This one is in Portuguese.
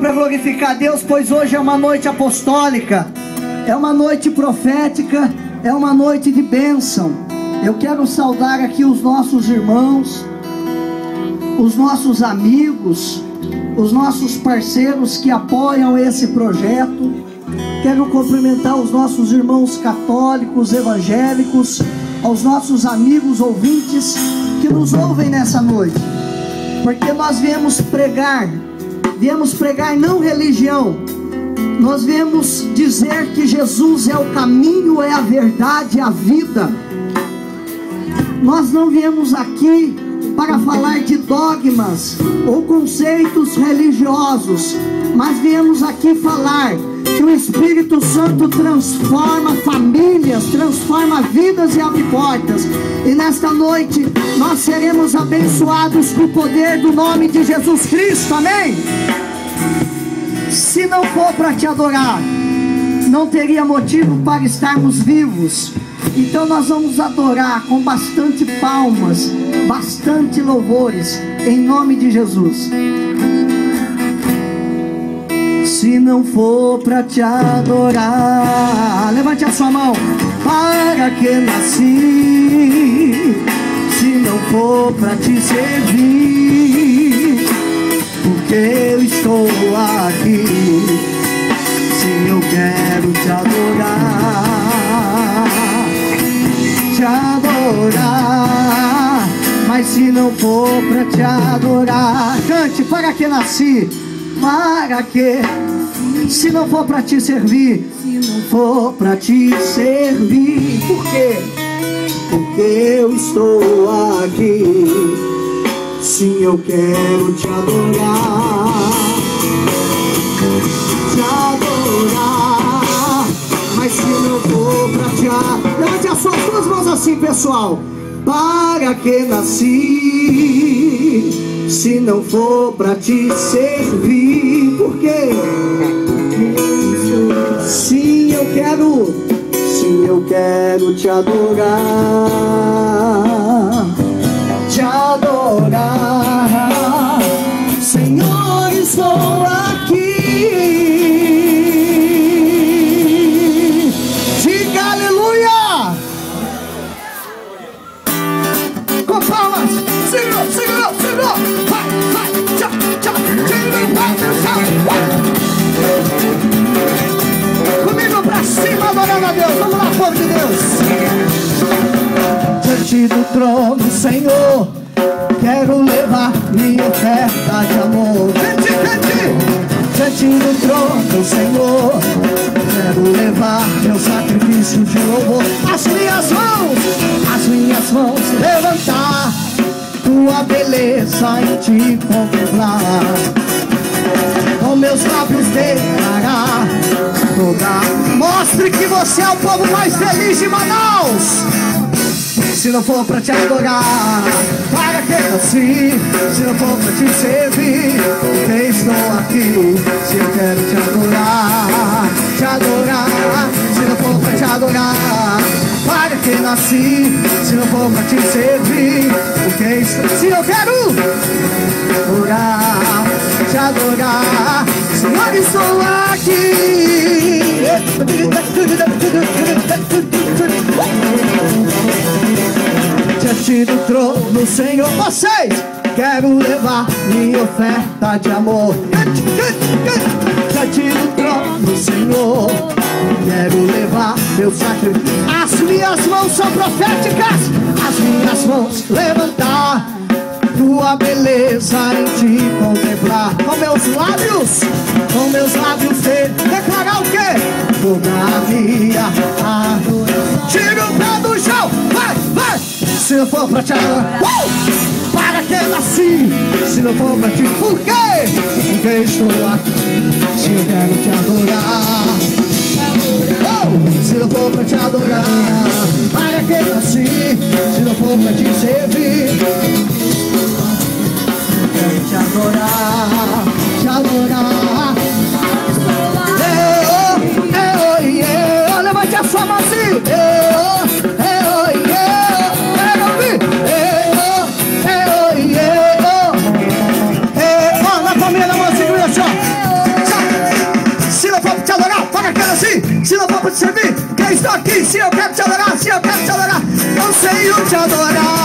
para glorificar a Deus, pois hoje é uma noite apostólica, é uma noite profética, é uma noite de bênção. Eu quero saudar aqui os nossos irmãos, os nossos amigos, os nossos parceiros que apoiam esse projeto. Quero cumprimentar os nossos irmãos católicos, evangélicos, aos nossos amigos ouvintes que nos ouvem nessa noite, porque nós viemos pregar não religião, nós viemos dizer que Jesus é o caminho, é a verdade, é a vida. Nós não viemos aqui para falar de dogmas ou conceitos religiosos, mas viemos aqui falar que o Espírito Santo transforma famílias, transforma vidas e abre portas. E nesta noite nós seremos abençoados com o poder do nome de Jesus Cristo, amém? Se não for para te adorar, não teria motivo para estarmos vivos. Então nós vamos adorar com bastante palmas, bastante louvores, em nome de Jesus. Se não for para te adorar, levante a sua mão. Para que nasci? Se não for para te servir, porque eu estou aqui. Se eu quero te adorar, mas se não for para te adorar, cante. Para que nasci? Para que? Se não for para te servir, se não for para te servir, por quê? Porque eu estou aqui. Sim, eu quero te adorar, mas se não for pra te adorar, levante as suas duas mãos assim, pessoal. Para que nasci? Se não for pra te servir, por quê? Sim, eu quero te adorar, Senhor, estou aqui. Diga aleluia. Com palmas. Segura. Vai, tchau. Comigo pra cima, adorando a Deus. Vamos lá, povo de Deus. Diante do trono, Senhor, quero levar minha oferta de amor. Cante. Diante do trono, Senhor, quero levar meu sacrifício de louvor. As minhas mãos levantar, tua beleza em te contemplar. Com meus lábios declarar toda. Mostre que você é o povo mais feliz de Manaus. Se não for pra te adorar, para que nasci? Se não for pra te servir, porque estou aqui. Se eu quero te adorar, se não for pra te adorar, para que nasci? Se não for pra te servir, porque estou. Se eu quero te adorar, Senhor, estou aqui. Diante do trono, Senhor, vocês, quero levar minha oferta de amor. Diante do trono, Senhor, quero levar meu sacrifício. As minhas mãos são proféticas, as minhas mãos levantar, tua beleza em te contemplar. Com meus lábios declarar o quê? Toda a minha adoração. Tira o pé do chão, vai. Se não for pra te adorar, para que nasci? Se não for pra te, por quê? Porque estou aqui. Se eu quero te adorar, se não for pra te adorar, para que nasci? Se não for pra te servir, eu quero te adorar. Levante a sua mão assim. Na palminha da mão, segura assim, ó. venho te adorar.